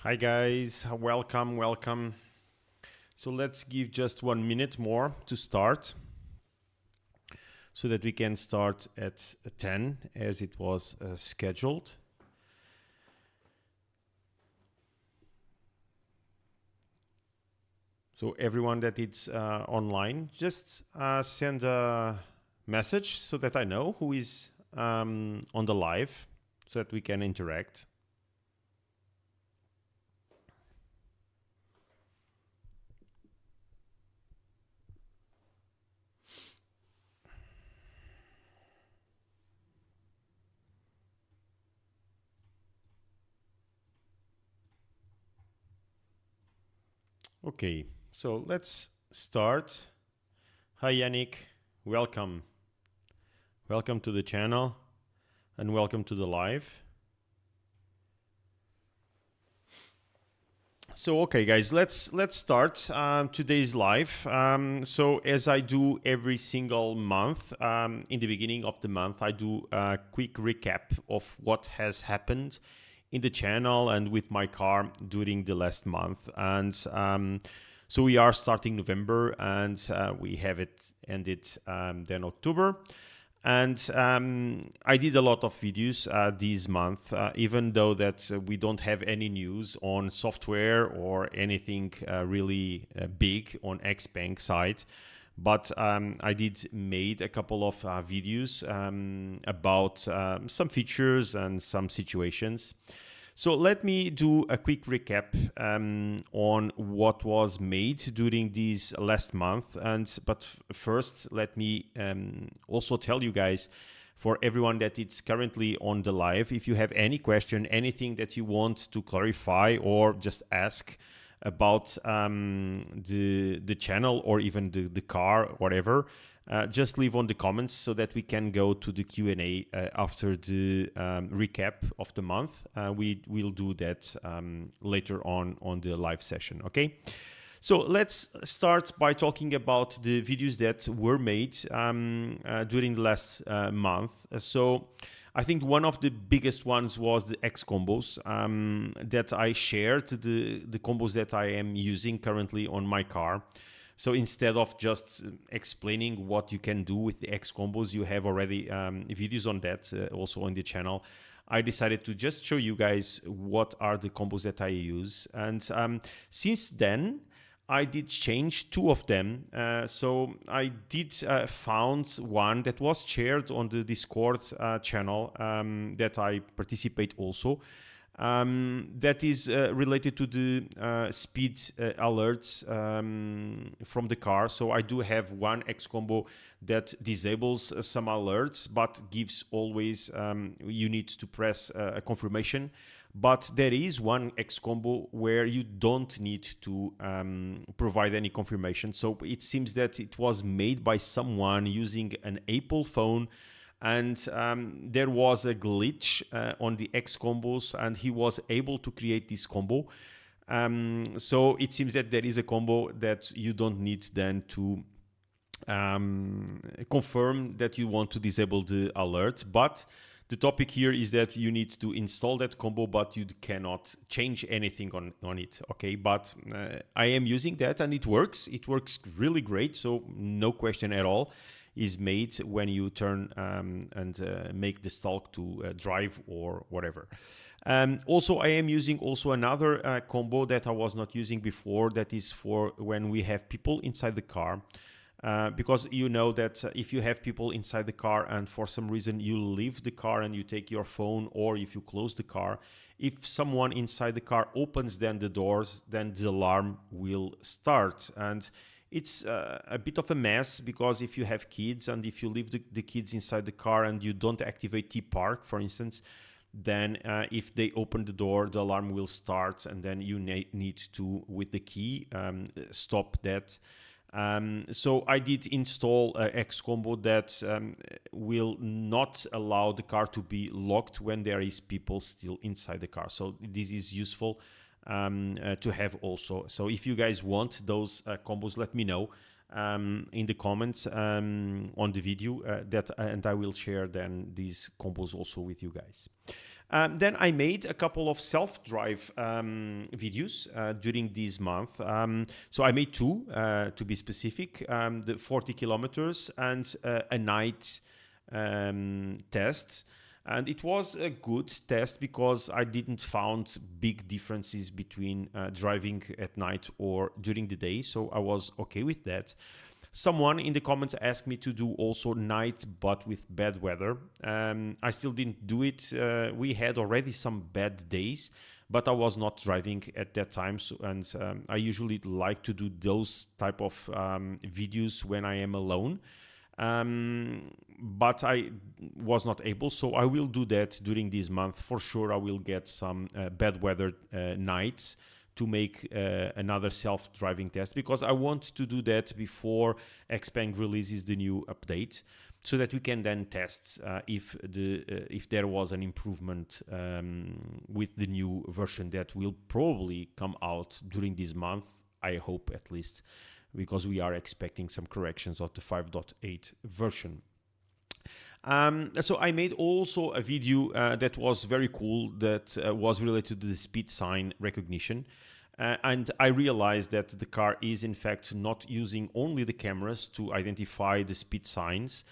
Hi guys, welcome. So let's give just 1 minute more to start so that we can start at 10 as it was scheduled. So everyone that is online, just send a message so that I know who is on the live so that we can interact. Okay, so let's start. Hi Yannick, welcome. Welcome to the channel and welcome to the live. So okay guys, let's start today's live. So as I do every single month, in the beginning of the month, I do a quick recap of what has happened in the channel and with my car during the last month. And so we are starting November and we have it ended then October. And I did a lot of videos this month, even though that we don't have any news on software or anything really big on XPeng side. But I did made a couple of videos about some features and some situations. So let me do a quick recap on what was made during this last month. But first, let me also tell you guys, for everyone that is currently on the live, if you have any question, anything that you want to clarify or just ask about the channel or even the car, whatever, just leave on the comments so that we can go to the Q&A after the recap of the month. We will do that later on the live session, okay? So let's start by talking about the videos that were made during the last month. So I think one of the biggest ones was the Xcombos that I shared, the combos that I am using currently on my car. So instead of just explaining what you can do with the Xcombos, you have already videos on that also on the channel. I decided to just show you guys what are the combos that I use. And since then, I did change two of them. So I did found one that was shared on the Discord channel that I participate also. That is related to the speed alerts from the car. So I do have one Xcombo that disables some alerts, but gives always, you need to press a confirmation. But there is one Xcombo where you don't need to provide any confirmation. So it seems that it was made by someone using an Apple phone, and there was a glitch on the Xcombos, and he was able to create this combo. So it seems that there is a combo that you don't need then to confirm that you want to disable the alert. But the topic here is that you need to install that combo, but you cannot change anything on it, okay? But I am using that and it works. It works really great, so no question at all is made when you turn and make the stalk to drive or whatever. Also, I am using also another combo that I was not using before, that is for when we have people inside the car. Because you know that if you have people inside the car and for some reason you leave the car and you take your phone, or if you close the car, if someone inside the car opens then the doors, then the alarm will start. And it's a bit of a mess, because if you have kids and if you leave the kids inside the car and you don't activate T-Park, for instance, then if they open the door, the alarm will start, and then you need to, with the key, stop that. So I did install a Xcombo that will not allow the car to be locked when there is people still inside the car. So this is useful to have also. So if you guys want those combos, let me know in the comments on the video, and I will share then these combos also with you guys. Then I made a couple of self-drive videos during this month. So I made two, to be specific, the 40 kilometers and a night test. And it was a good test because I didn't found big differences between driving at night or during the day. So I was okay with that. Someone in the comments asked me to do also night, but with bad weather. I still didn't do it. We had already some bad days, but I was not driving at that time. So, and I usually like to do those type of videos when I am alone. But I was not able, so I will do that during this month. For sure, I will get some bad weather nights to make another self-driving test, because I want to do that before Xpeng releases the new update, so that we can then test if there was an improvement with the new version that will probably come out during this month. I hope, at least, because we are expecting some corrections of the 5.8 version. So I made also a video that was very cool, that was related to the speed sign recognition. And I realized that the car is in fact not using only the cameras to identify the speed signs.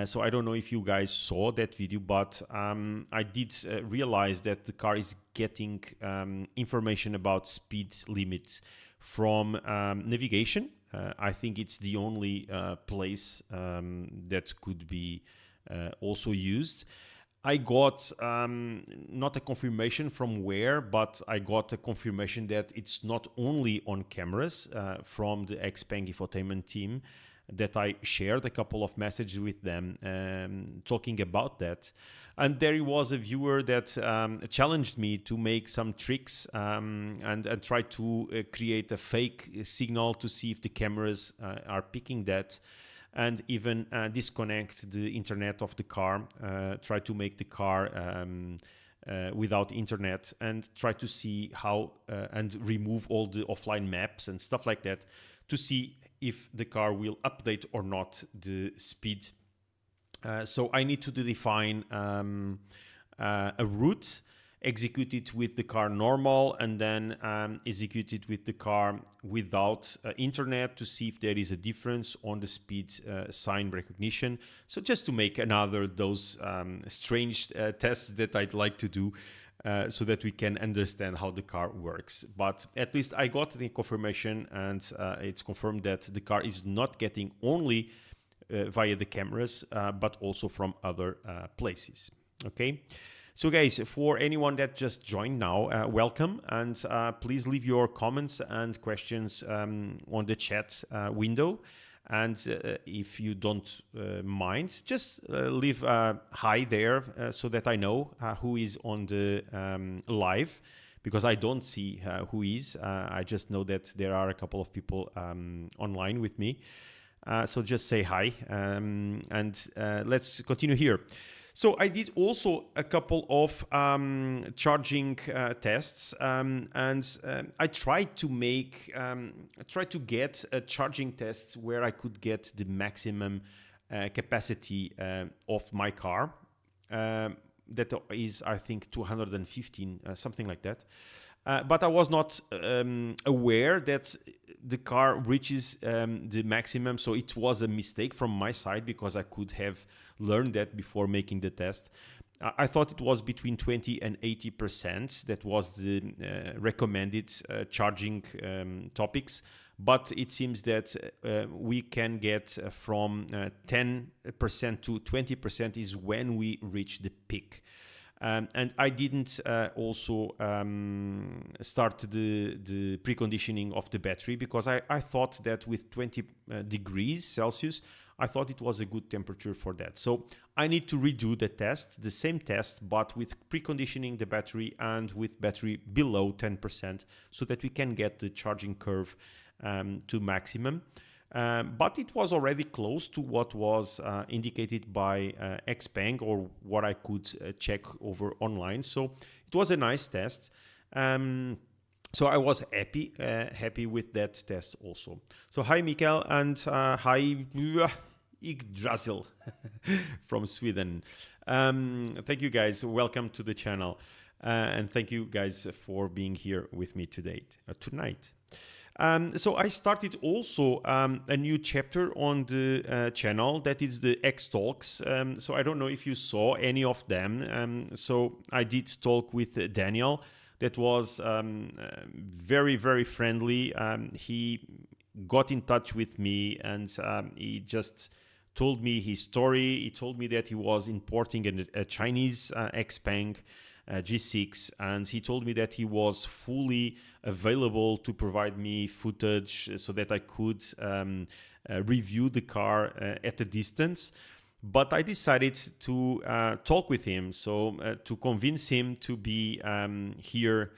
So I don't know if you guys saw that video, but I did realize that the car is getting information about speed limits from navigation. I think it's the only place that could be also used. I got not a confirmation from where, but I got a confirmation that it's not only on cameras from the XPeng Infotainment team, that I shared a couple of messages with them talking about that. And there was a viewer that challenged me to make some tricks and try to create a fake signal to see if the cameras are picking that, and even disconnect the internet of the car, try to make the car without internet, and try to see how and remove all the offline maps and stuff like that, to see if the car will update or not the speed. So I need to define a route, execute it with the car normal, and then execute it with the car without internet, to see if there is a difference on the speed sign recognition. So just to make another those strange tests that I'd like to do, so that we can understand how the car works. But at least I got the confirmation, and it's confirmed that the car is not getting only via the cameras, but also from other places. Okay. So guys, for anyone that just joined now, welcome, and please leave your comments and questions on the chat window. And if you don't mind, just leave a hi there so that I know who is on the live, because I don't see who is. I just know that there are a couple of people online with me. So just say hi, and let's continue here. So I did also a couple of charging tests, and I tried to make, to get a charging test where I could get the maximum capacity of my car. That is, I think, 215, something like that. But I was not aware that the car reaches the maximum, so it was a mistake from my side, because I could have learned that before making the test. I thought it was between 20 and 80%. That was the recommended charging topics, but it seems that we can get from 10% to 20% is when we reach the peak. And I didn't also start the preconditioning of the battery, because I thought that with 20 degrees Celsius, I thought it was a good temperature for that. So I need to redo the test, the same test, but with preconditioning the battery and with battery below 10%, so that we can get the charging curve to maximum. But it was already close to what was indicated by Xpeng, or what I could check over online. So it was a nice test. So I was happy with that test also. So hi Mikael, and hi Yggdrasil from Sweden. Thank you guys. Welcome to the channel. And thank you guys for being here with me tonight. So I started also a new chapter on the channel, that is the X Talks. So I don't know if you saw any of them. So I did talk with Daniel. That was very, very friendly. He got in touch with me, and he just told me his story. He told me that he was importing a Chinese XPeng G6, and he told me that he was fully available to provide me footage so that I could review the car at a distance. But I decided to talk with him, so to convince him to be here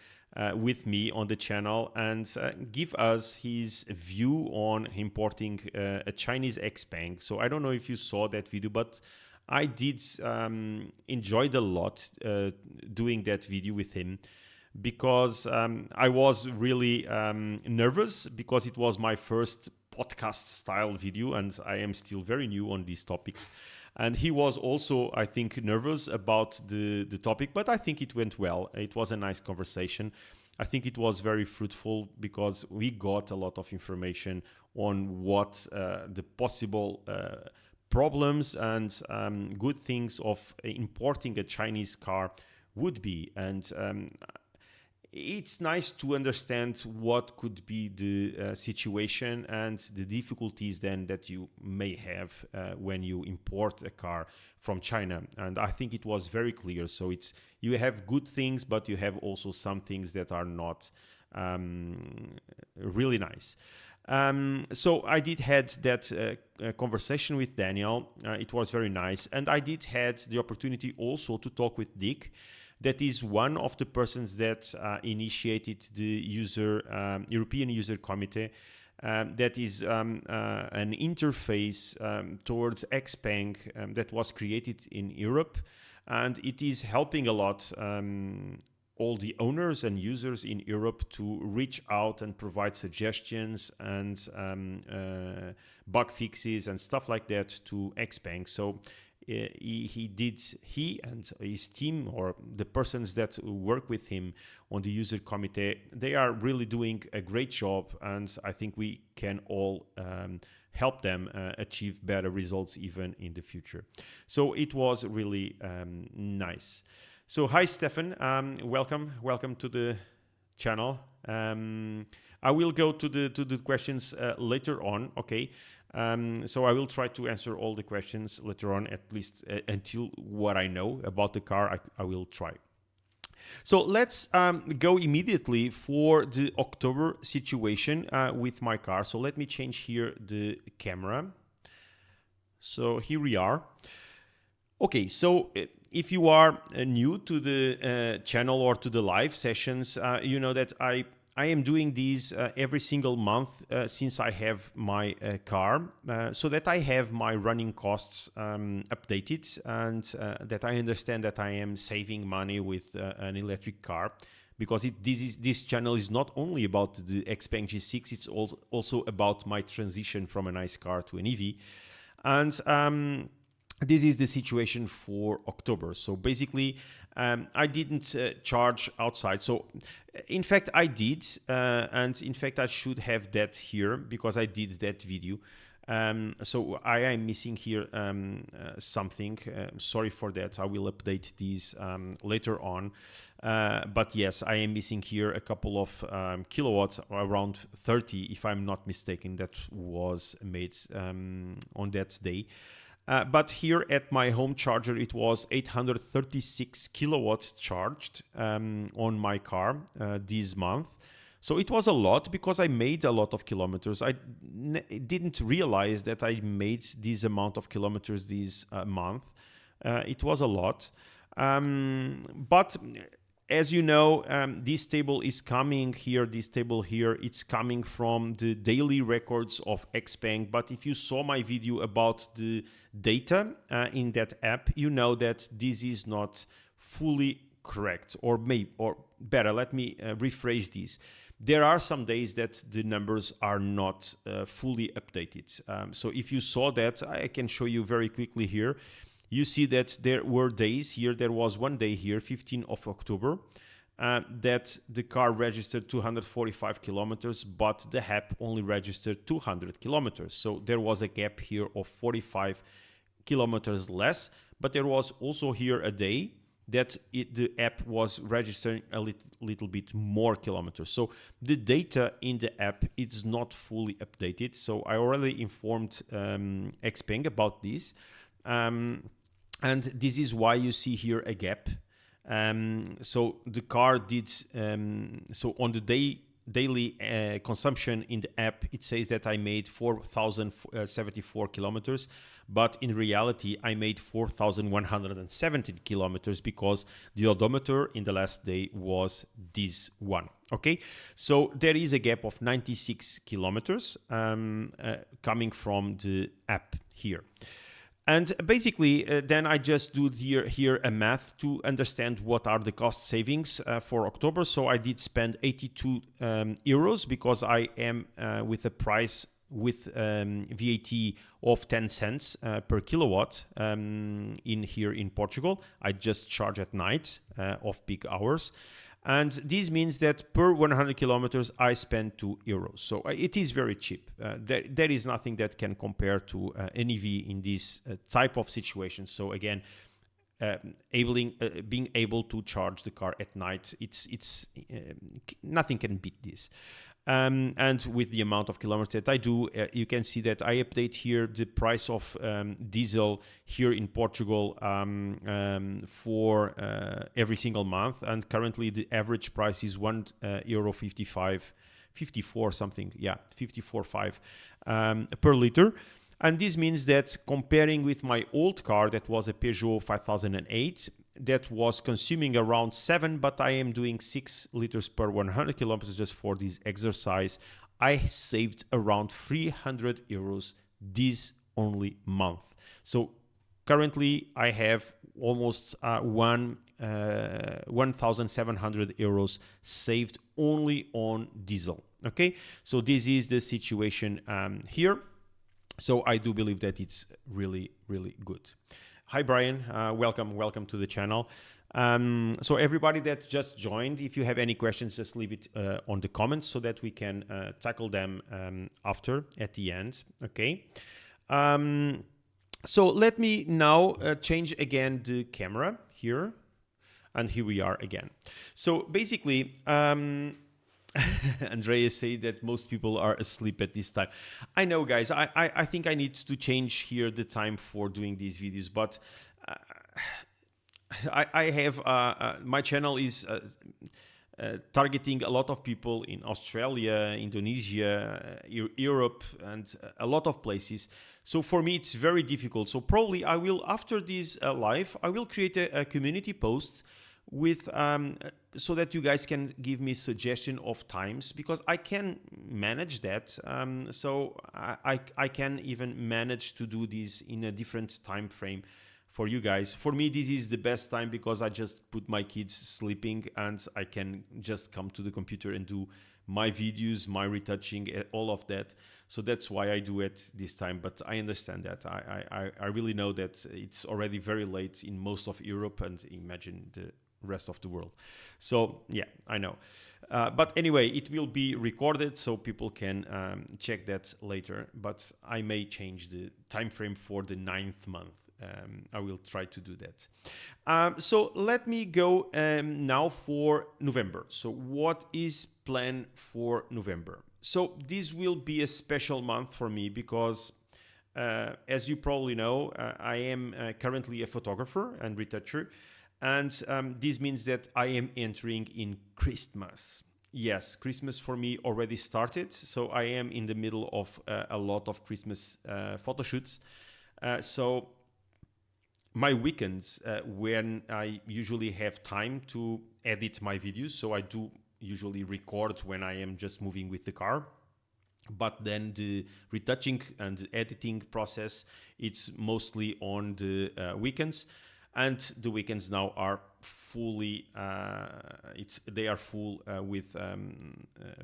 with me on the channel and give us his view on importing a Chinese XPeng. So I don't know if you saw that video, but I did enjoy a lot doing that video with him, because I was really nervous, because it was my first podcast style video and I am still very new on these topics. And he was also, I think, nervous about the topic, but I think it went well. It was a nice conversation. I think it was very fruitful, because we got a lot of information on what the possible problems and good things of importing a Chinese car would be. And it's nice to understand what could be the situation and the difficulties then that you may have when you import a car from China. And I think it was very clear. So you have good things, but you have also some things that are not really nice. So I did had that conversation with Daniel. It was very nice. And I did had the opportunity also to talk with Dick. That is one of the persons that initiated the European User Committee. That is an interface towards XPeng that was created in Europe. And it is helping a lot all the owners and users in Europe to reach out and provide suggestions and bug fixes and stuff like that to XPeng. So he and his team, or the persons that work with him on the user committee, they are really doing a great job, and I think we can all help them achieve better results even in the future. So it was really nice. So hi Stefan, welcome to the channel. I will go to the questions later on. Okay. So I will try to answer all the questions later on, at least until what I know about the car, I will try. So let's go immediately for the October situation with my car. So let me change here the camera. So here we are. Okay, so if you are new to the channel or to the live sessions, you know that I am doing these every single month since I have my car, so that I have my running costs updated, and that I understand that I am saving money with an electric car, because this channel is not only about the XPeng G6, it's also about my transition from a nice car to an EV. And this is the situation for October. So basically, I didn't charge outside. So in fact, I did. And in fact, I should have that here because I did that video. So I am missing here something. Sorry for that. I will update these later on. But yes, I am missing here a couple of kilowatts, around 30, if I'm not mistaken, that was made on that day. But here at my home charger, it was 836 kilowatts charged on my car this month. So it was a lot because I made a lot of kilometers. I didn't realize that I made this amount of kilometers this month. It was a lot. But as you know, this table is coming here, this table here, it's coming from the daily records of XPeng. But if you saw my video about the data in that app, you know that this is not fully correct, or better, let me rephrase this. There are some days that the numbers are not fully updated. So if you saw that, I can show you very quickly here. you see that there were days here. There was one day here, 15th of October, that the car registered 245 kilometers, but the app only registered 200 kilometers. So there was a gap here of 45 kilometers less, but there was also here a day that the app was registering a little bit more kilometers. So the data in the app is not fully updated. So I already informed Xpeng about this. And this is why you see here a gap. So the car did, so on the daily consumption in the app, it says that I made 4,074 kilometers, but in reality I made 4,117 kilometers because the odometer in the last day was this one. Okay, so there is a gap of 96 kilometers coming from the app here. And basically, then I just do here a math to understand what are the cost savings for October. So I did spend 82 euros because I am with a price with VAT of 10 cents per kilowatt here in Portugal. I just charge at night off peak hours. And this means that per 100 kilometers, I spend 2 euros. So it is very cheap. There is nothing that can compare to an EV in this type of situation. So again, being able to charge the car at night, it's nothing can beat this. And with the amount of kilometers that I do, you can see that I update here the price of diesel here in Portugal for every single month. And currently the average price is €1.54 something. Yeah, 54.5 per liter. And this means that comparing with my old car, that was a Peugeot 5008, that was consuming around 7, but I am doing 6 liters per 100 kilometers just for this exercise. I saved around 300 euros this only month. So currently I have almost 1,700 euros saved only on diesel. Okay, so this is the situation here. So I do believe that it's really, really good. Hi, Brian. Welcome to the channel. So everybody that just joined, if you have any questions, just leave it on the comments so that we can tackle them after at the end. Okay. So let me now change again the camera here. And here we are again. So basically, Andreas said that most people are asleep at this time. I know, guys, I think I need to change here the time for doing these videos, but I have, my channel is targeting a lot of people in Australia, Indonesia, Europe, and a lot of places. So for me, it's very difficult. So probably I will, after this live, I will create a community post with so that you guys can give me suggestion of times, because I can manage that. So I can even manage to do this in a different time frame for you guys. For me, this is the best time because I just put my kids sleeping and I can just come to the computer and do my videos, my retouching, all of that. So that's why I do it this time. But I understand that. I really know that it's already very late in most of Europe, and imagine the rest of the world. So yeah, I know. But anyway, it will be recorded so people can check that later. But I may change the time frame for the 9th month. I will try to do that. So let me go now for November. So what is planned for November? So this will be a special month for me because as you probably know, I am currently a photographer and retoucher. And this means that I am entering in Christmas. Yes, Christmas for me already started. So I am in the middle of a lot of Christmas photo shoots. So my weekends, when I usually have time to edit my videos, so I do usually record when I am just moving with the car. But then the retouching and the editing process, it's mostly on the weekends. And the weekends now are fully, they are full with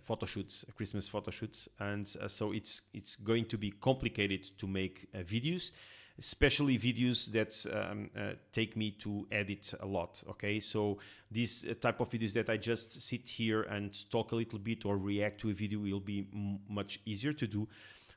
photo shoots, Christmas photo shoots. And so it's going to be complicated to make videos especially videos that take me to edit a lot. Okay, so this type of videos that I just sit here and talk a little bit or react to a video will be much easier to do.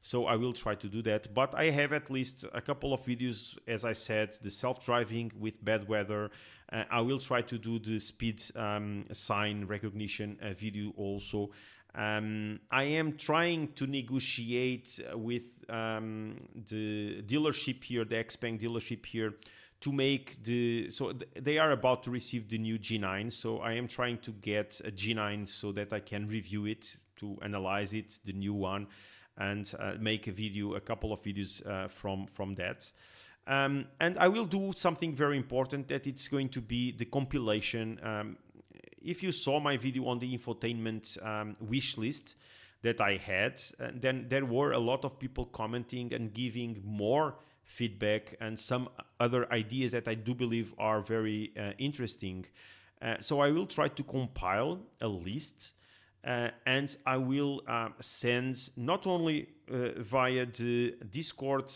So I will try to do that, but I have at least a couple of videos, as I said, the self-driving with bad weather. I will try to do the speed sign recognition video also. I am trying to negotiate with the dealership here, the XPeng dealership here, to make they are about to receive the new G9. So I am trying to get a G9 so that I can review it, to analyze it, the new one, and make a couple of videos from that. And I will do something very important, that it's going to be the compilation. If you saw my video on the infotainment wish list that I had, then there were a lot of people commenting and giving more feedback and some other ideas that I do believe are very interesting. So I will try to compile a list, and I will send not only via the Discord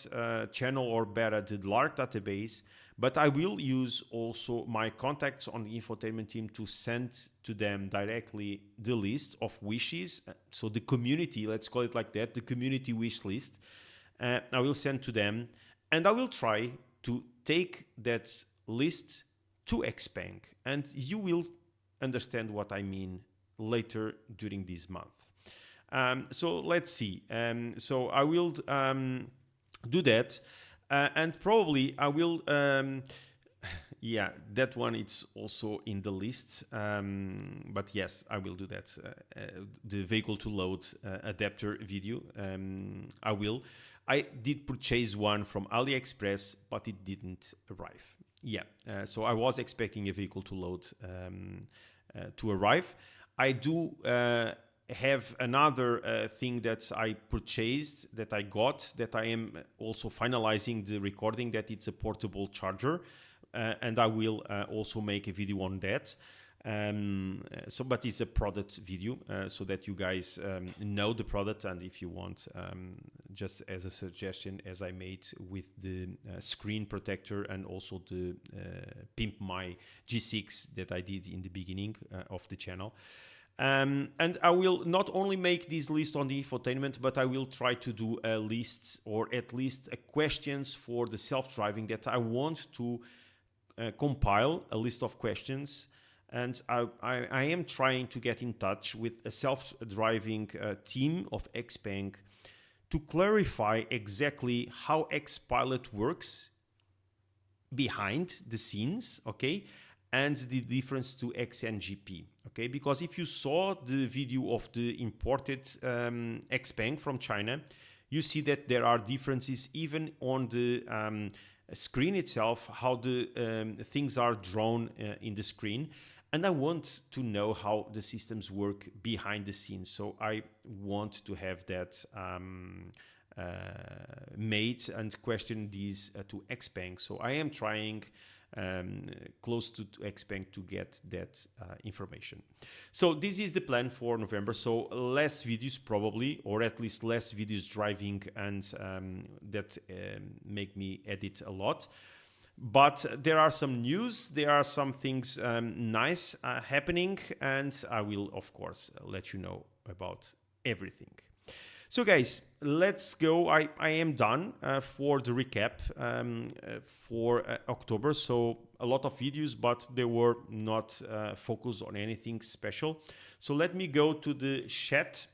channel or better the LARC database, but I will use also my contacts on the infotainment team to send to them directly the list of wishes. So the community, let's call it like that, the community wish list, I will send to them, and I will try to take that list to Xpeng, and you will understand what I mean later during this month. So let's see. So I will do that. And probably I will, yeah, that one it's also in the list. But yes, I will do that. The vehicle to load adapter video, I will. I did purchase one from AliExpress, but it didn't arrive. Yeah, so I was expecting a vehicle to load to arrive. I do have another thing that I purchased, that I got, that I am also finalizing the recording, that it's a portable charger, and I will also make a video on that. But it's a product video, so that you guys know the product, and if you want, just as a suggestion, as I made with the screen protector and also the Pimp My G6 that I did in the beginning of the channel. And I will not only make this list on the infotainment, but I will try to do a list, or at least questions for the self-driving, that I want to compile a list of questions. And I am trying to get in touch with a self-driving team of Xpeng to clarify exactly how Xpilot works behind the scenes, okay? And the difference to XNGP, okay? Because if you saw the video of the imported Xpeng from China, you see that there are differences even on the screen itself, how the things are drawn in the screen. And I want to know how the systems work behind the scenes. So I want to have that made and question these to Xpeng. So I am trying close to Xpeng to get that information. So this is the plan for November. So less videos probably, or at least less videos driving, and that make me edit a lot. But there are some news, there are some things nice happening, and I will of course let you know about everything. So guys, let's go. I am done for the recap for October. So a lot of videos, but they were not focused on anything special. So let me go to the chat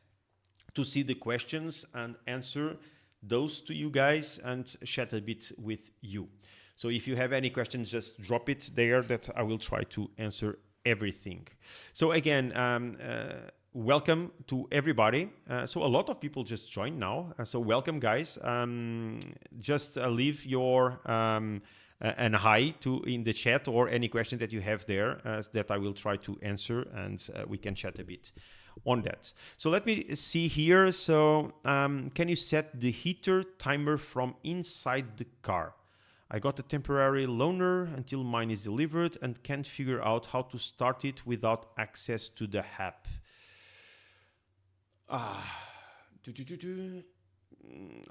to see the questions and answer those to you guys and chat a bit with you. So if you have any questions, just drop it there, that I will try to answer everything. So again, welcome to everybody. So a lot of people just joined now. So welcome, guys. Just leave your an hi in the chat, or any question that you have there that I will try to answer, and we can chat a bit on that. So let me see here. So can you set the heater timer from inside the car? I got a temporary loaner until mine is delivered and can't figure out how to start it without access to the app.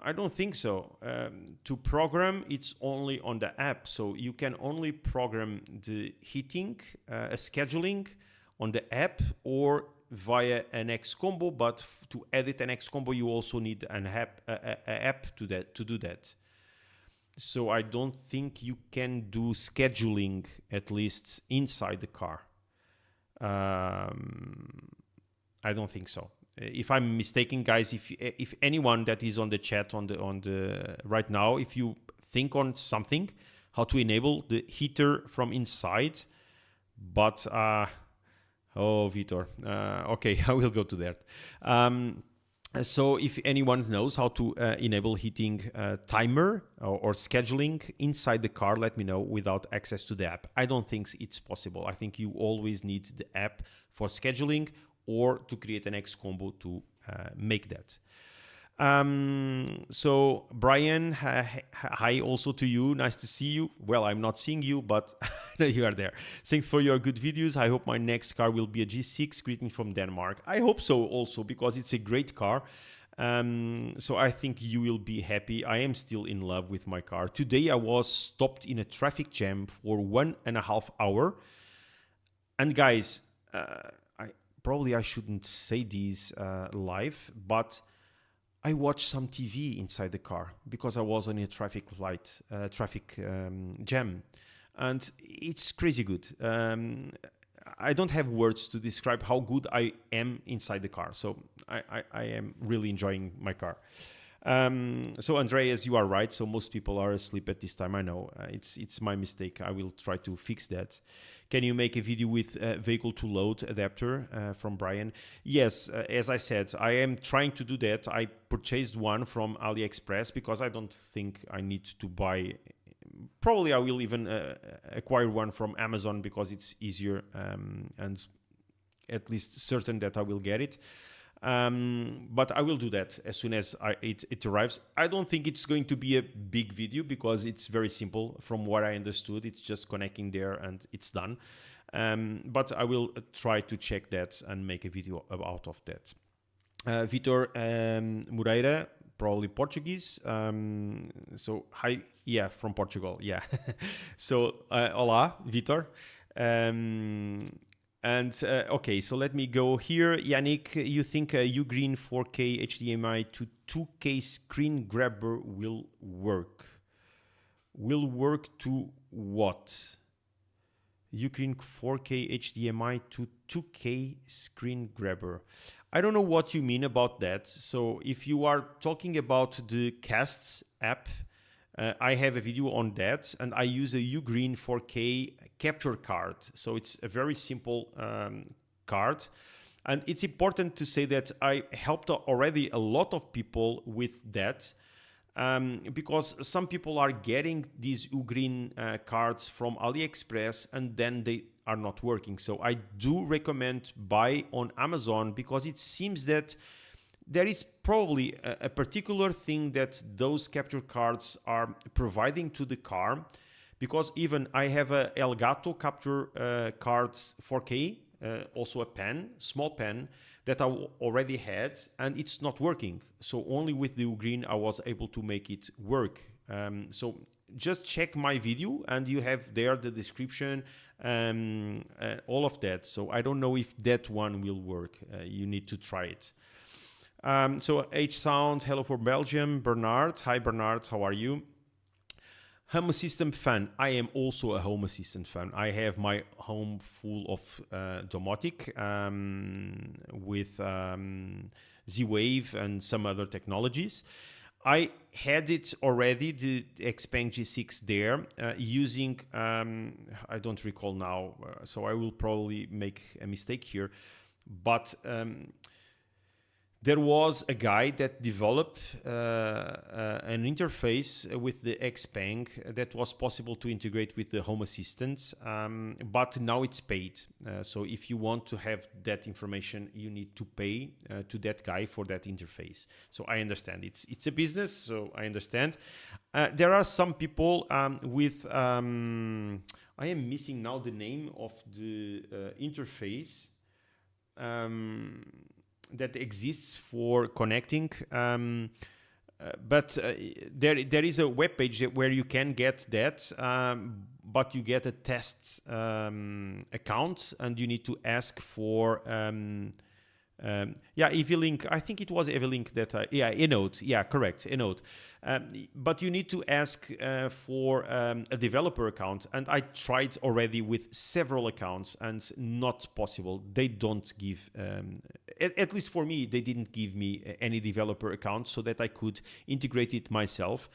I don't think so. To program, it's only on the app. So you can only program the heating, scheduling on the app or via an Xcombo. But to edit an Xcombo, you also need an app to do that. So I don't think you can do scheduling, at least inside the car. I don't think so. If I'm mistaken, guys, if anyone that is on the chat on the right now, if you think on something, how to enable the heater from inside, but oh, Vitor, okay, I will go to that. So if anyone knows how to enable heating timer or scheduling inside the car, let me know without access to the app. I don't think it's possible. I think you always need the app for scheduling or to create an Xcombo to make that. So Brian, hi also to you. Nice to see you. Well, I'm not seeing you, but you are there. Thanks for your good videos. I hope my next car will be a G6. Greetings from Denmark. I hope so also, because it's a great car. So I think you will be happy. I am still in love with my car. Today I was stopped in a traffic jam for 1.5 hours. And guys, I shouldn't say this live, but I watched some TV inside the car because I was on a traffic jam, and it's crazy good. I don't have words to describe how good I am inside the car. So I am really enjoying my car. So Andreas, you are right. So most people are asleep at this time. I know it's my mistake. I will try to fix that. Can you make a video with vehicle to load adapter from Brian? Yes, as I said, I am trying to do that. I purchased one from AliExpress because I don't think I need to buy. Probably I will even acquire one from Amazon because it's easier and at least certain that I will get it. But I will do that as soon as it arrives. I don't think it's going to be a big video because it's very simple. From what I understood, it's just connecting there and it's done. But I will try to check that and make a video out of that. Vitor Moreira, probably Portuguese. So hi, yeah, from Portugal, yeah. So hola, Vitor. And okay, so let me go here. Yannick, you think a Ugreen 4K HDMI to 2K screen grabber will work? Will work to what? Ugreen 4K HDMI to 2K screen grabber. I don't know what you mean about that. So if you are talking about the Casts app, I have a video on that, and I use a Ugreen 4K capture card. So it's a very simple card. And it's important to say that I helped already a lot of people with that because some people are getting these Ugreen cards from AliExpress and then they are not working. So I do recommend buy on Amazon because it seems that there is probably a particular thing that those capture cards are providing to the car, because even I have a Elgato capture card 4K, also a pen, small pen that I already had, and it's not working. So only with the Ugreen I was able to make it work. So just check my video and you have there the description, all of that. So I don't know if that one will work. You need to try it. So H-Sound, hello for Belgium. Bernard, hi Bernard, how are you? Home Assistant fan. I am also a Home Assistant fan. I have my home full of domotic with Z-Wave and some other technologies. I had it already, the XPeng G6 there, using, I don't recall now, so I will probably make a mistake here, but there was a guy that developed an interface with the Xpeng that was possible to integrate with the Home Assistant, but now it's paid. So if you want to have that information, you need to pay to that guy for that interface. So I understand it's a business, so I understand. There are some people with, I am missing now the name of the interface. That exists for connecting but there is a web page where you can get that, but you get a test account, and you need to ask for yeah, Evilink. I think it was Evilink that yeah, Enode. Yeah, correct, Enode. But you need to ask for a developer account, and I tried already with several accounts, and not possible. They don't give, at least for me, they didn't give me any developer account so that I could integrate it myself.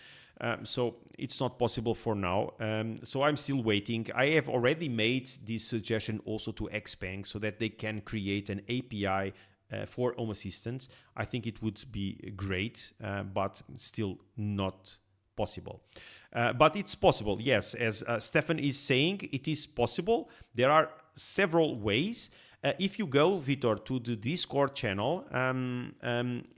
So it's not possible for now. So I'm still waiting. I have already made this suggestion also to Xpeng so that they can create an API for Home Assistant. I think it would be great, but still not possible. But it's possible, yes. As Stefan is saying, it is possible. There are several ways. If you go, Vitor, to the Discord channel,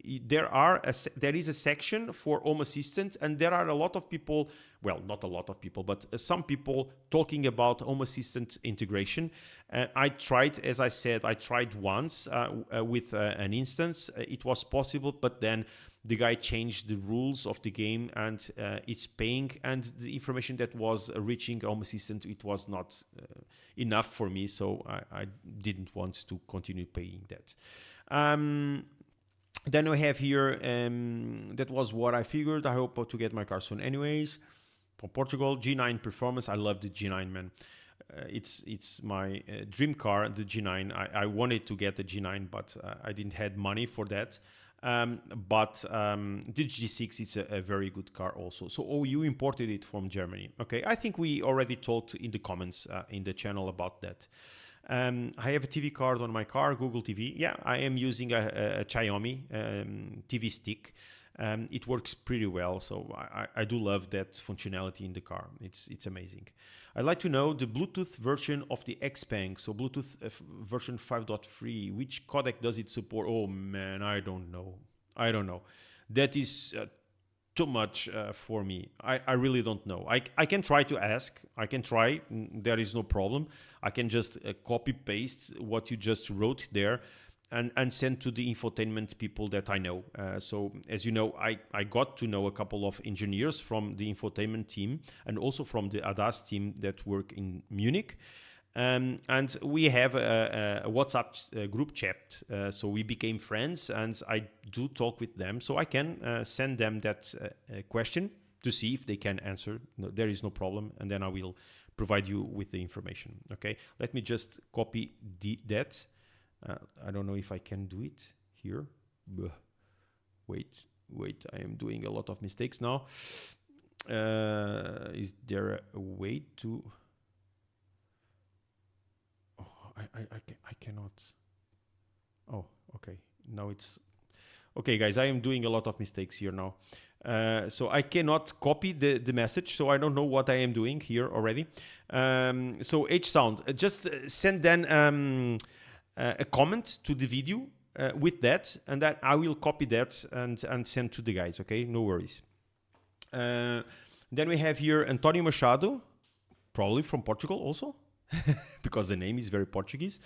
there is a section for Home Assistant, and there are a lot of people, well, not a lot of people, but some people talking about Home Assistant integration. I tried, as I said, I tried once with an instance. It was possible, but then the guy changed the rules of the game, and it's paying, and the information that was reaching Home Assistant, it was not enough for me, so I didn't want to continue paying that. Then we have here, that was what I figured. I hope to get my car soon anyways. From Portugal, G9 performance. I love the G9, man. It's my dream car, the G9. I wanted to get the G9, but I didn't have money for that. But the G6 is a very good car also. So you imported it from Germany. Okay, I think we already talked in the comments in the channel about that. I have a TV card on my car, Google TV. Yeah, I am using a Xiaomi TV stick. It works pretty well, so I do love that functionality in the car. It's amazing. I'd like to know the Bluetooth version of the Xpeng, so Bluetooth version 5.3. Which codec does it support? Oh man, I don't know. That is too much for me. I really don't know. I can try to ask. I can try. There is no problem. I can just copy paste what you just wrote there and send to the infotainment people that I know. So as you know, I got to know a couple of engineers from the infotainment team and also from the ADAS team that work in Munich. And we have a WhatsApp group chat. So we became friends, and I do talk with them. So I can send them that question to see if they can answer. No, there is no problem. And then I will provide you with the information. Okay, let me just copy that. I don't know if I can do it here. Wait, I am doing a lot of mistakes now. Is there a way to... Oh, I cannot. Oh, okay. Now it's... Okay, guys, I am doing a lot of mistakes here now. So I cannot copy the message, so I don't know what I am doing here already. So H-Sound, just send then... a comment to the video with that, and then I will copy that and send to the guys, okay? No worries. Then we have here Antonio Machado, probably from Portugal also, because the name is very Portuguese.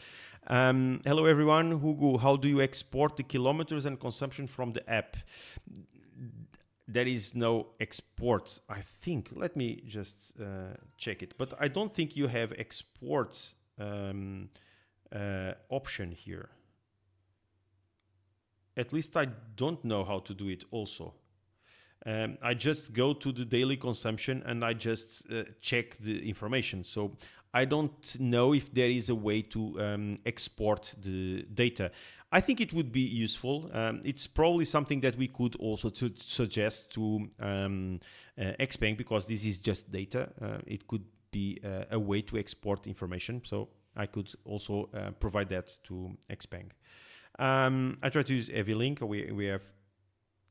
Hello everyone, Hugo, how do you export the kilometers and consumption from the app? There is no export, I think. Let me just check it, but I don't think you have export option here. At least I don't know how to do it also. I just go to the daily consumption and I just check the information. So I don't know if there is a way to export the data. I think it would be useful. It's probably something that we could also suggest to Xpeng, because this is just data. It could be a way to export information. So I could also provide that to Xpeng. I try to use Evilink. We have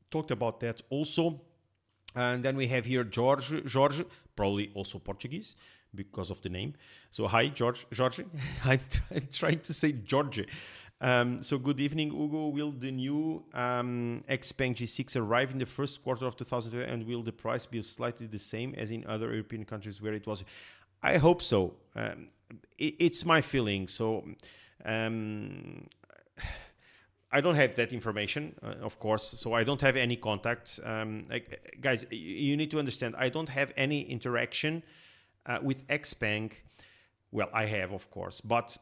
talked about that also. And then we have here Jorge, probably also Portuguese because of the name. So hi, Jorge. I'm trying to say Jorge. So good evening, Hugo. Will the new XPeng G6 arrive in the first quarter of 2020, and will the price be slightly the same as in other European countries where it was? I hope so. It's my feeling. So I don't have that information, of course, so I don't have any contact. Guys, you need to understand, I don't have any interaction with XPeng. Well, I have, of course, but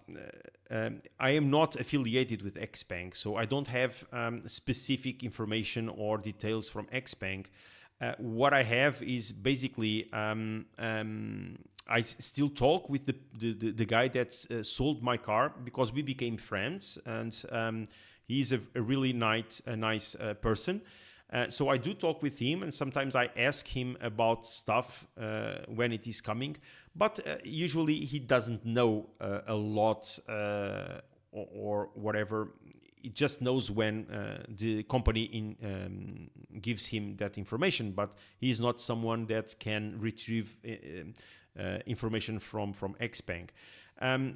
I am not affiliated with XPeng, so I don't have specific information or details from XPeng. What I have is basically I still talk with the guy that sold my car, because we became friends, and he's a really nice person. So I do talk with him, and sometimes I ask him about stuff when it is coming, but usually he doesn't know a lot or whatever. He just knows when the company gives him that information, but he is not someone that can retrieve information from XPeng.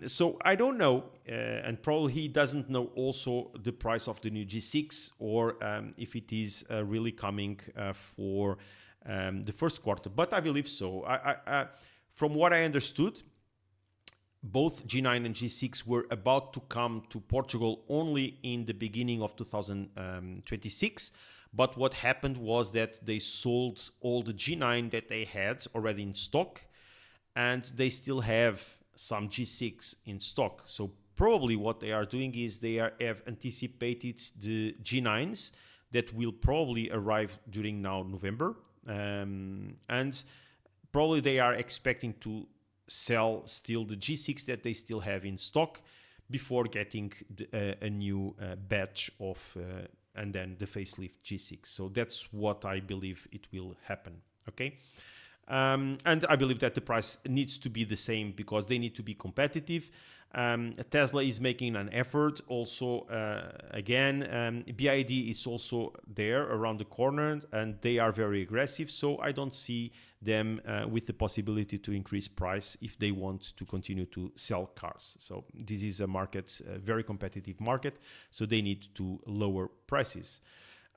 So I don't know, and probably he doesn't know also the price of the new G6, or if it is really coming for the first quarter, but I believe so. From what I understood, both G9 and G6 were about to come to Portugal only in the beginning of 2026. But what happened was that they sold all the G9 that they had already in stock, and they still have some G6 in stock. So probably what they are doing is they have anticipated the G9s that will probably arrive during now November. And probably they are expecting to sell still the G6 that they still have in stock before getting a new batch of and then the facelift G6. So that's what I believe it will happen. Okay. And I believe that the price needs to be the same, because they need to be competitive. Tesla is making an effort also. Again, BYD is also there around the corner, and they are very aggressive. So I don't see them with the possibility to increase price if they want to continue to sell cars. So this is a market, a very competitive market. So they need to lower prices.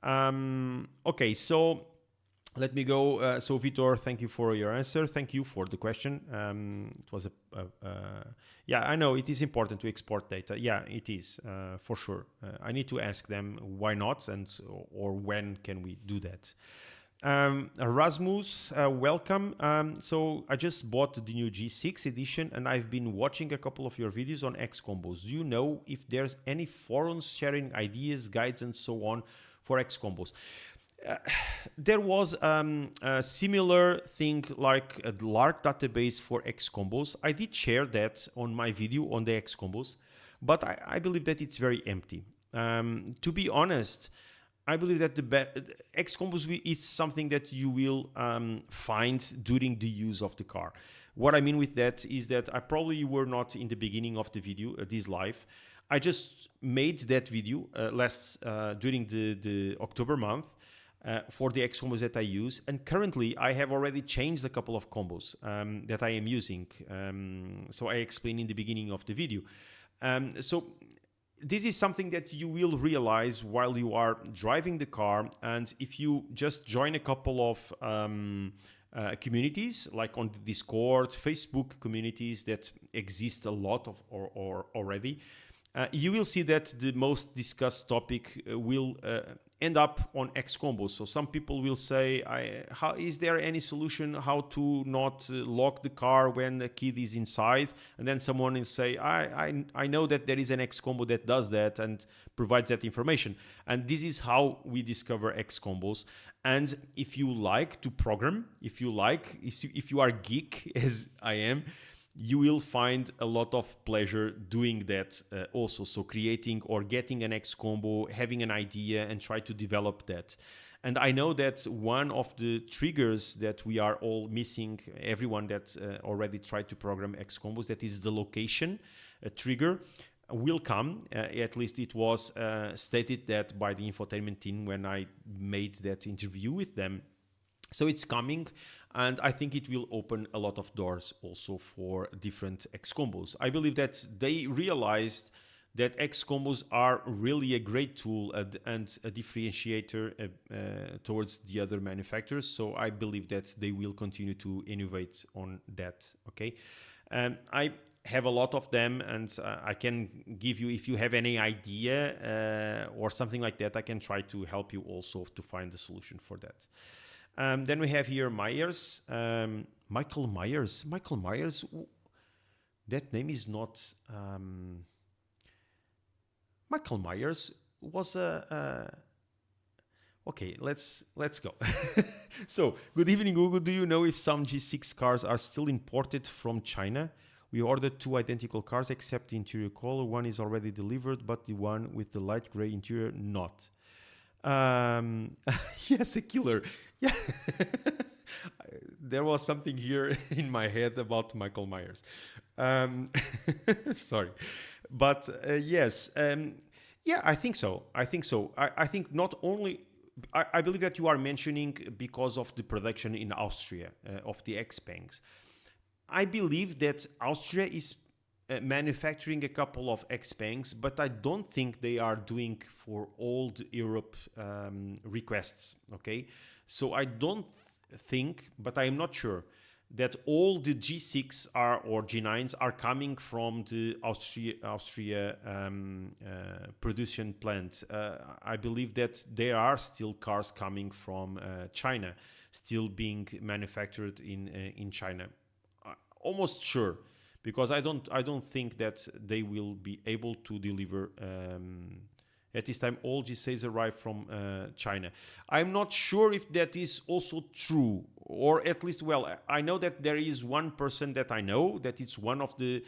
Okay, so let me go. So Vitor, thank you for your answer. Thank you for the question. It was yeah, I know it is important to export data. Yeah, it is for sure. I need to ask them why not, and or when can we do that. Rasmus, welcome. So I just bought the new G6 edition, and I've been watching a couple of your videos on Xcombos. Do you know if there's any forums sharing ideas, guides, and so on for Xcombos? There was a similar thing like a large database for Xcombos. I did share that on my video on the Xcombos, but I believe that it's very empty. To be honest, I believe that the Xcombos is something that you will find during the use of the car. What I mean with that is that I probably were not in the beginning of the video, this live. I just made that video during the October month. For the Xcombos that I use, and currently I have already changed a couple of combos that I am using. So I explained in the beginning of the video. So this is something that you will realize while you are driving the car, and if you just join a couple of communities, like on the Discord, Facebook communities that exist a lot of or already, you will see that the most discussed topic will end up on Xcombos. So some people will say, how is there any solution how to not lock the car when the kid is inside? And then someone will say, I know that there is an Xcombo that does that and provides that information. And this is how we discover Xcombos. And if you like to program, if you are geek as I am, you will find a lot of pleasure doing that also. So creating or getting an Xcombo, having an idea and try to develop that. And I know that one of the triggers that we are all missing, everyone that already tried to program Xcombos, that is the location trigger will come. At least it was stated that by the infotainment team when I made that interview with them. So it's coming, and I think it will open a lot of doors also for different Xcombos. I believe that they realized that Xcombos are really a great tool and a differentiator towards the other manufacturers. So I believe that they will continue to innovate on that. Okay, have a lot of them, and I can give you, if you have any idea or something like that, I can try to help you also to find the solution for that. Then we have here Myers, Michael Myers. Michael Myers, that name is not. Michael Myers was a. Okay, let's go. So, good evening, Google. Do you know if some G6 cars are still imported from China? We ordered 2 identical cars except the interior color. One is already delivered, but the one with the light gray interior not. Yes, a killer. Yeah. There was something here in my head about Michael Myers. Sorry. But yes, yeah, I think so. I think not only, I believe that you are mentioning because of the production in Austria of the Xpengs. I believe that Austria is manufacturing a couple of Xpengs, but I don't think they are doing for all the Europe requests. Okay, so I don't think, but I am not sure that all the G6 or G9s are coming from the Austria production plant. I believe that there are still cars coming from China, still being manufactured in China. Almost sure, because I don't think that they will be able to deliver at this time. All G6s arrive from China. I'm not sure if that is also true, or at least, well, I know that there is one person that I know that it's one of the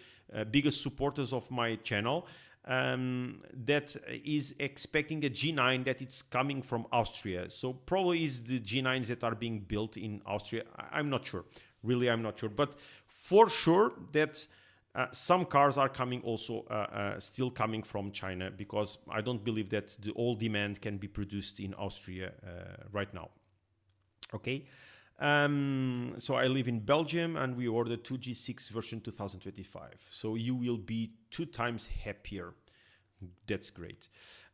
biggest supporters of my channel that is expecting a G9 that it's coming from Austria. So probably is the G9s that are being built in Austria. I'm not sure. Really, I'm not sure. But for sure that some cars are coming also still coming from China, because I don't believe that the all demand can be produced in Austria right now. Okay, so I live in Belgium and we ordered 2 G6 version 2025. So you will be 2 times happier. That's great.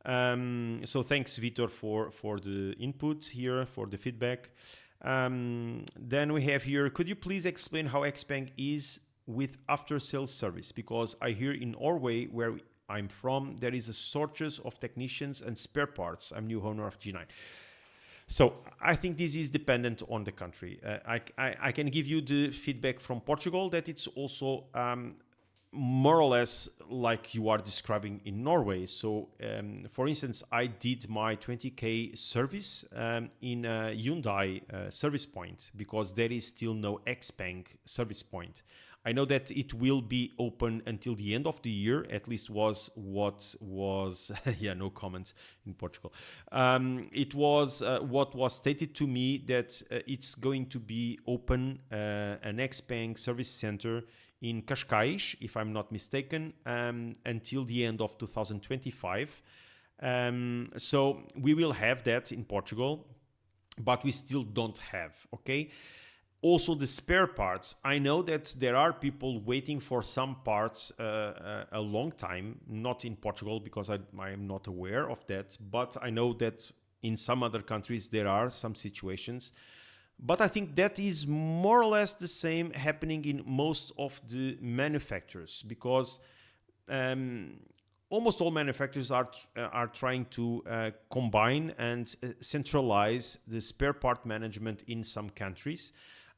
So thanks, Vitor, for the input here, for the feedback. Then we have here, could you please explain how Xpeng is with after-sales service? Because I hear in Norway, where I'm from, there is a shortage of technicians and spare parts. I'm new owner of G9. So I think this is dependent on the country. I can give you the feedback from Portugal that it's also more or less like you are describing in Norway. So for instance, I did my 20K service in a Hyundai service point, because there is still no Xpeng service point. I know that it will be open until the end of the year, at least was what was, yeah, no comments in Portugal. It was what was stated to me, that it's going to be open an Xpeng service center in Cascais, if I'm not mistaken, until the end of 2025. So we will have that in Portugal, but we still don't have, okay? Also, the spare parts. I know that there are people waiting for some parts a long time, not in Portugal, because I am not aware of that, but I know that in some other countries there are some situations. But I think that is more or less the same happening in most of the manufacturers, because almost all manufacturers are trying to combine and centralize the spare part management in some countries.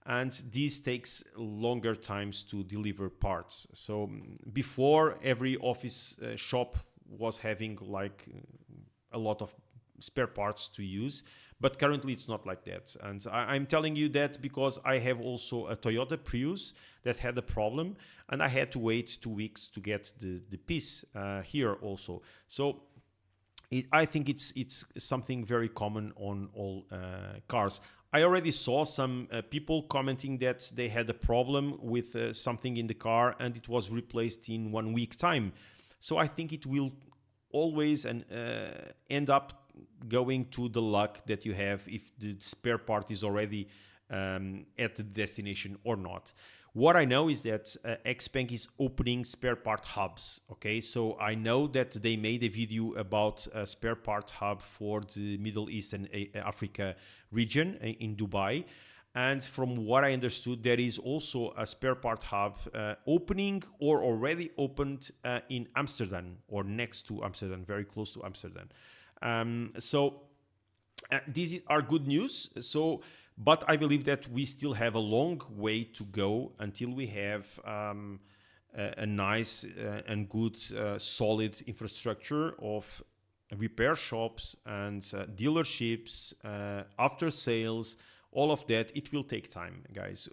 And this takes longer times to deliver parts. So before, every office shop was having like a lot of spare parts to use, but currently it's not like that. And I'm telling you that because I have also a Toyota Prius that had a problem, and I had to wait 2 weeks to get the piece here also. So I think it's something very common on all cars. I already saw some people commenting that they had a problem with something in the car and it was replaced in 1 week time. So I think it will always end up going to the luck that you have if the spare part is already at the destination or not. What I know is that Xpeng is opening spare part hubs. Okay, so I know that they made a video about a spare part hub for the Middle East and Africa region in Dubai. And from what I understood, there is also a spare part hub opening or already opened in Amsterdam, or next to Amsterdam, very close to Amsterdam. These are good news. But I believe that we still have a long way to go until we have a nice and good solid infrastructure of repair shops and dealerships, after sales, all of that. It will take time, guys.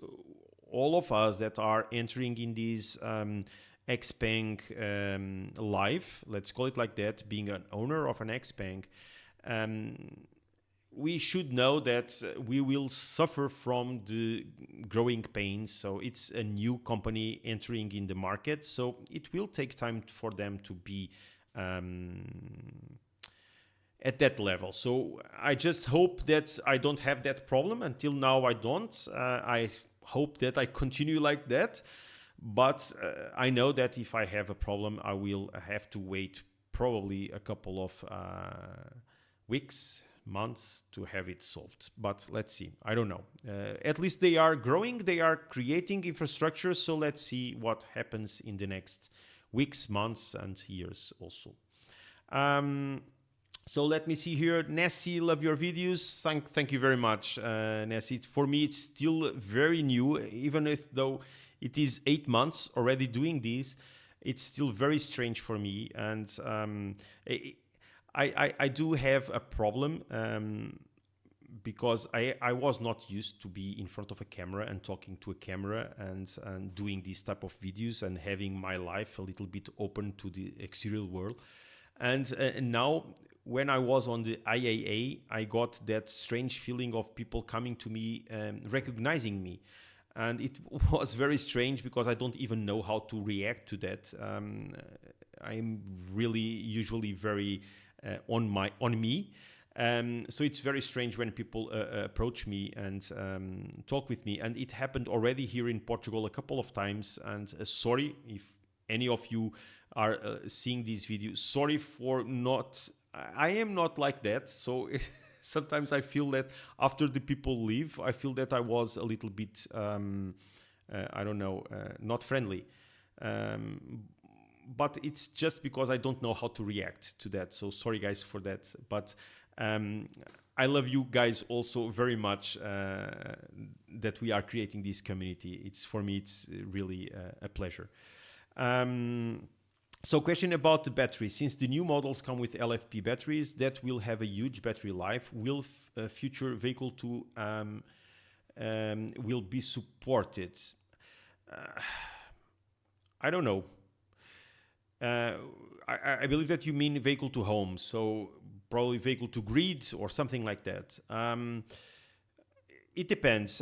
All of us that are entering in this Xpeng life, let's call it like that, being an owner of an Xpeng, we should know that we will suffer from the growing pains. So it's a new company entering in the market. So it will take time for them to be at that level. So I just hope that I don't have that problem. Until now, I don't. I hope that I continue like that. But I know that if I have a problem, I will have to wait probably a couple of weeks, months to have it solved. But let's see. I don't know. At least they are growing. They are creating infrastructure. So let's see what happens in the next weeks, months, and years also. So let me see here. Nessie, love your videos. Thank you very much, Nessie. For me, it's still very new, even if though it is 8 months already doing this, it's still very strange for me. And I do have a problem because I was not used to be in front of a camera and talking to a camera and doing these type of videos and having my life a little bit open to the exterior world. And now when I was on the IAA, I got that strange feeling of people coming to me and recognizing me. And it was very strange because I don't even know how to react to that. I'm really usually very on me. So it's very strange when people approach me and talk with me. And it happened already here in Portugal a couple of times. And sorry if any of you are seeing these videos. Sorry for not... I am not like that. So sometimes I feel that after the people leave, I feel that I was a little bit, I don't know, not friendly. But it's just because I don't know how to react to that. So sorry, guys, for that. But I love you guys also very much that we are creating this community. For me, it's really a pleasure. So question about the battery. Since the new models come with LFP batteries that will have a huge battery life, will future vehicle to will be supported? I don't know. I believe that you mean vehicle to home, so probably vehicle to grid or something like that. It depends.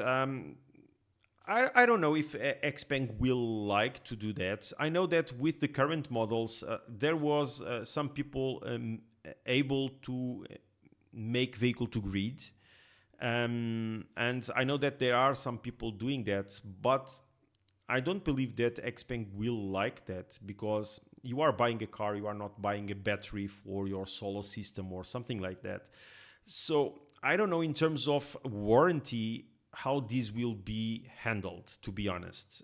I don't know if Xpeng will like to do that. I know that with the current models, there was some people able to make vehicle to grid. And I know that there are some people doing that, but I don't believe that Xpeng will like that, because you are buying a car, you are not buying a battery for your solar system or something like that. So I don't know in terms of warranty how this will be handled, to be honest.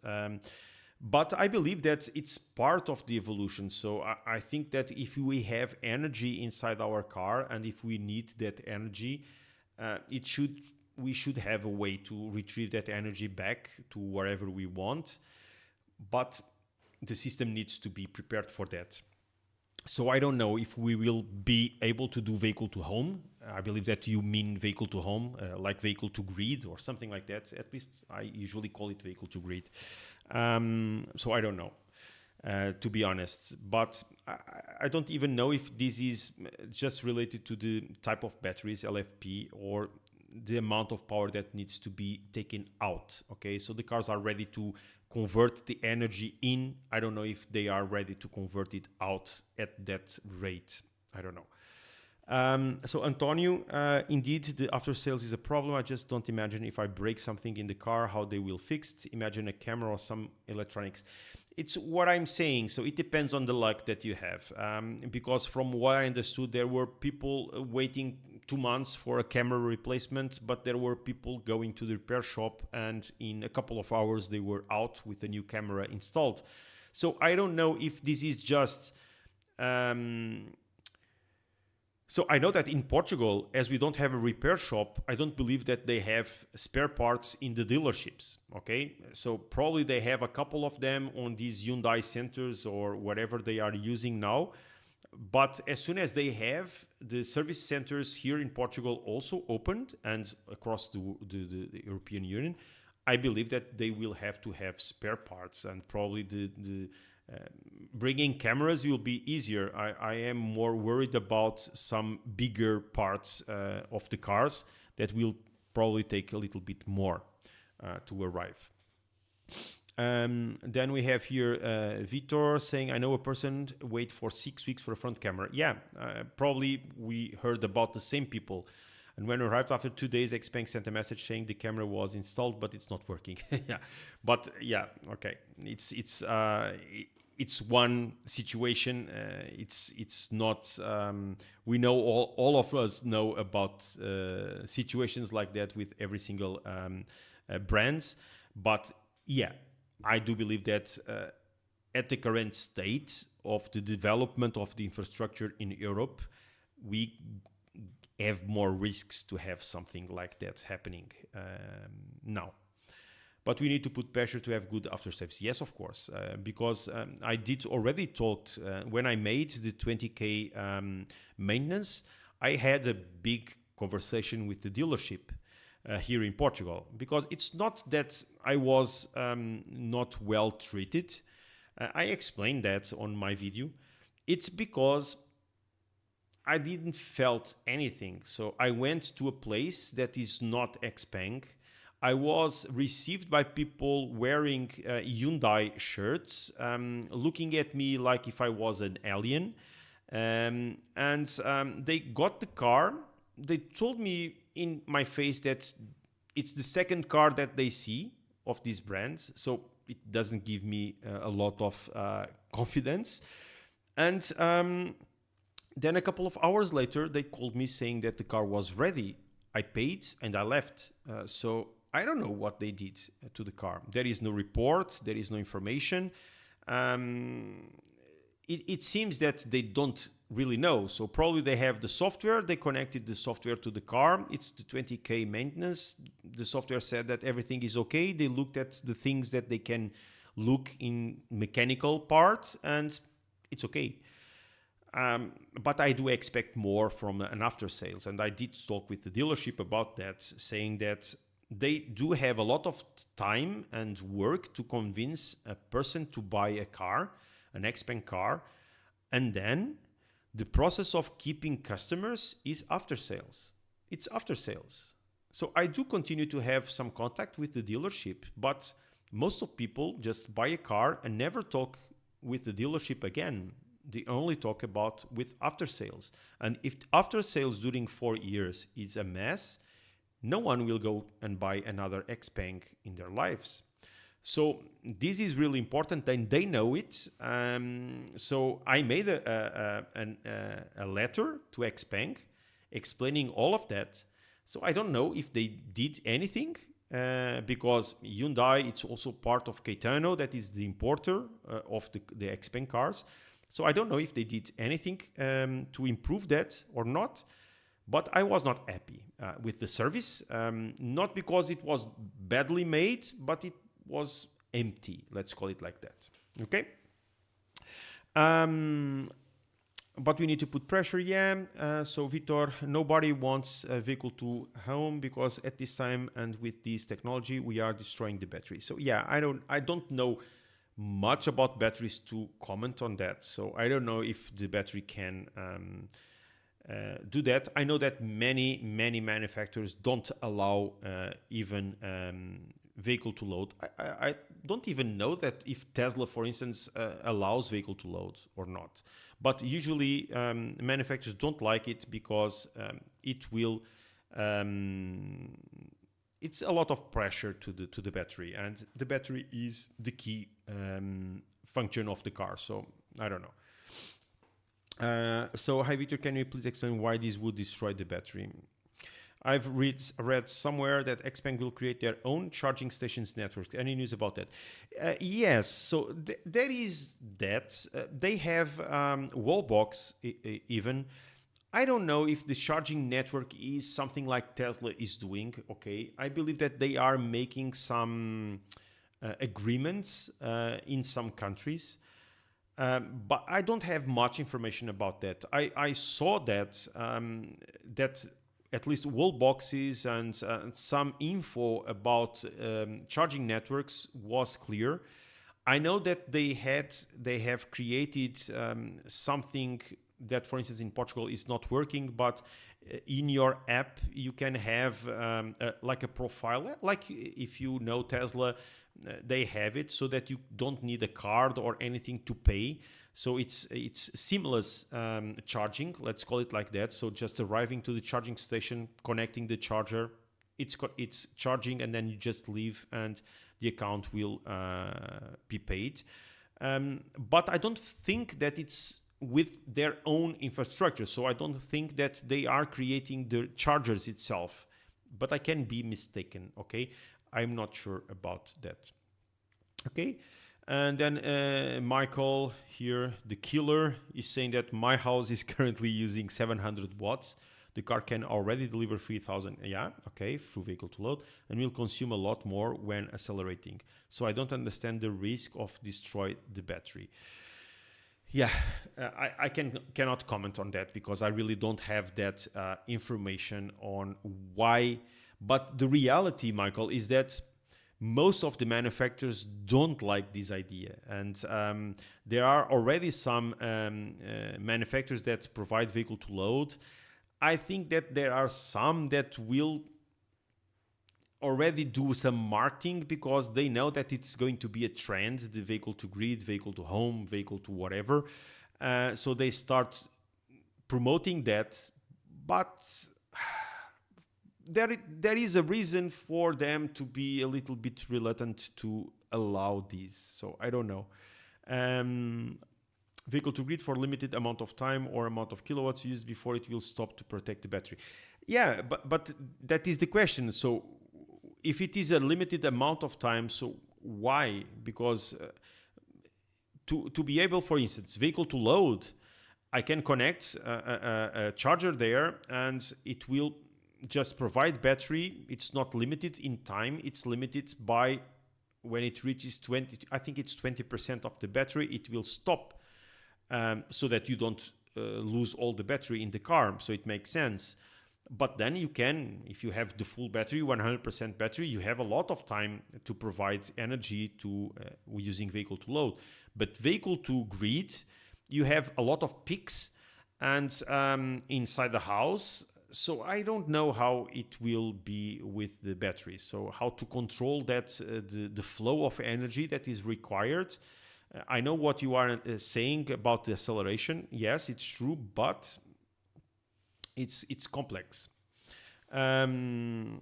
But I believe that it's part of the evolution. So I think that if we have energy inside our car and if we need that energy, we should have a way to retrieve that energy back to wherever we want. But the system needs to be prepared for that. So I don't know if we will be able to do vehicle to home. I believe that you mean vehicle to home, like vehicle to grid or something like that. At least I usually call it vehicle to grid. So I don't know, to be honest. But I don't even know if this is just related to the type of batteries, LFP, or the amount of power that needs to be taken out. Okay, so the cars are ready to convert the energy in. I don't know if they are ready to convert it out at that rate. I don't know. So Antonio, indeed, the after sales is a problem. I just don't imagine if I break something in the car, how they will fix it. Imagine a camera or some electronics. It's what I'm saying. So it depends on the luck that you have. Because from what I understood, there were people waiting 2 months for a camera replacement, but there were people going to the repair shop and in a couple of hours they were out with a new camera installed. So I don't know if this is just so I know that in Portugal, as we don't have a repair shop, I don't believe that they have spare parts in the dealerships, okay? So probably they have a couple of them on these Hyundai centers or whatever they are using now. But as soon as they have, the service centers here in Portugal also opened and across the European Union, I believe that they will have to have spare parts, and probably bringing cameras will be easier. I am more worried about some bigger parts of the cars that will probably take a little bit more to arrive. Then we have here Vitor saying, I know a person wait for 6 weeks for a front camera. Yeah, probably we heard about the same people. And when arrived after 2 days, Xpeng sent a message saying the camera was installed, but it's not working. Yeah, but yeah, okay. It's one situation. It's not. We know all of us know about situations like that with every single brands. But yeah, I do believe that at the current state of the development of the infrastructure in Europe, we have more risks to have something like that happening now. But we need to put pressure to have good after sales. Yes, of course, because I did already talked when I made the 20K maintenance, I had a big conversation with the dealership here in Portugal, because it's not that I was not well treated. I explained that on my video. It's because I didn't felt anything. So I went to a place that is not Xpeng. I was received by people wearing Hyundai shirts, looking at me like if I was an alien. They got the car. They told me in my face that it's the second car that they see of this brand. So it doesn't give me a lot of confidence. And then a couple of hours later, they called me saying that the car was ready. I paid and I left. So I don't know what they did to the car. There is no report. There is no information. It seems that they don't really know. So probably they have the software. They connected the software to the car. It's the 20K maintenance. The software said that everything is okay. They looked at the things that they can look in mechanical part, and it's okay. But I do expect more from an after sales. And I did talk with the dealership about that, saying that they do have a lot of time and work to convince a person to buy a car, an Xpeng car, and then the process of keeping customers is after sales. It's after sales. So I do continue to have some contact with the dealership, but most of people just buy a car and never talk with the dealership again. They only talk about with after sales. And if after sales during 4 years is a mess, no one will go and buy another Xpeng in their lives. So this is really important, and they know it. So I made a letter to Xpeng explaining all of that. So I don't know if they did anything, because Hyundai, it's also part of Caetano, that is the importer of the Xpeng cars. So I don't know if they did anything to improve that or not. But I was not happy with the service, not because it was badly made, but it was empty. Let's call it like that. Okay. But we need to put pressure, yeah. So Vitor, nobody wants a vehicle to home because at this time and with this technology, we are destroying the battery. So yeah, I don't know much about batteries to comment on that. So I don't know if the battery can do that. I know that many manufacturers don't allow even vehicle to load. I don't even know that if Tesla, for instance, allows vehicle to load or not. But usually manufacturers don't like it because it will. It's a lot of pressure to the battery, and the battery is the key function of the car. So I don't know. So, hi Victor, can you please explain why this would destroy the battery? I've read somewhere that XPeng will create their own charging stations network. Any news about that? Yes, so there is that. They have Wallbox even. I don't know if the charging network is something like Tesla is doing. Okay, I believe that they are making some agreements in some countries. But I don't have much information about that. I saw that that at least wall boxes and some info about charging networks was clear. I know that they have created something that, for instance, in Portugal is not working, but in your app you can have like a profile, like if you know Tesla, they have it so that you don't need a card or anything to pay. So it's seamless charging, let's call it like that. So just arriving to the charging station, connecting the charger, it's charging, and then you just leave and the account will be paid. But I don't think that it's with their own infrastructure. So I don't think that they are creating the chargers itself, but I can be mistaken. Okay, I'm not sure about that. Okay. And then Michael here, the killer, is saying that my house is currently using 700 watts. The car can already deliver 3,000. Yeah, okay, through vehicle to load, and will consume a lot more when accelerating. So I don't understand the risk of destroy the battery. Yeah, I cannot comment on that because I really don't have that information on why. But the reality, Michael, is that most of the manufacturers don't like this idea, and there are already some manufacturers that provide vehicle to load. I think that there are some that will already do some marketing because they know that it's going to be a trend, the vehicle to grid, vehicle to home, vehicle to whatever. So they start promoting that, but there is a reason for them to be a little bit reluctant to allow this. So I don't know. Vehicle to grid for limited amount of time or amount of kilowatts used before it will stop to protect the battery. Yeah, but that is the question. So if it is a limited amount of time, so why? Because to be able, for instance, vehicle to load, I can connect a charger there and it will just provide battery. It's not limited in time. It's limited by when it reaches 20, I think it's 20% of the battery, it will stop so that you don't lose all the battery in the car. So it makes sense. But then you can, if you have the full battery, 100% battery, you have a lot of time to provide energy to using vehicle to load. But vehicle to grid, you have a lot of peaks and inside the house. So I don't know how it will be with the battery. So how to control that, the flow of energy that is required. I know what you are saying about the acceleration. Yes, it's true, but it's complex. But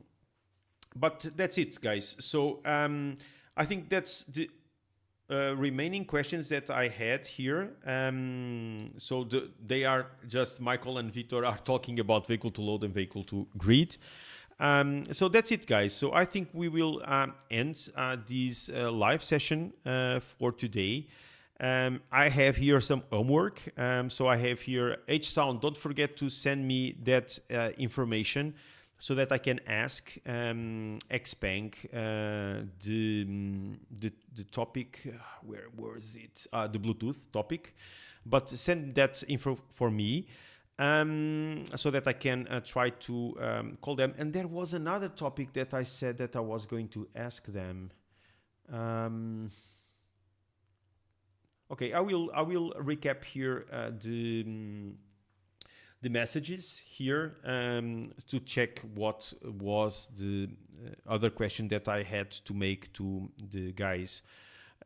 that's it, guys. So I think that's the remaining questions that I had here. So they are just Michael and Victor are talking about vehicle to load and vehicle to grid. So that's it, guys. So I think we will end this live session for today. I have here some homework. So I have here H-Sound. Don't forget to send me that information so that I can ask XPeng the topic. Where was it? The Bluetooth topic. But send that info for me so that I can try to call them. And there was another topic that I said that I was going to ask them. Okay, I will recap here the messages here to check what was the other question that I had to make to the guys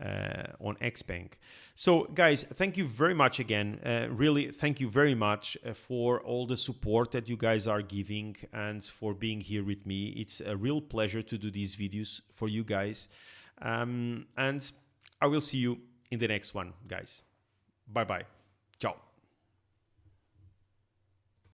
on XPeng. So guys, thank you very much again. Really, thank you very much for all the support that you guys are giving and for being here with me. It's a real pleasure to do these videos for you guys. And I will see you in the next one, guys. Bye-bye.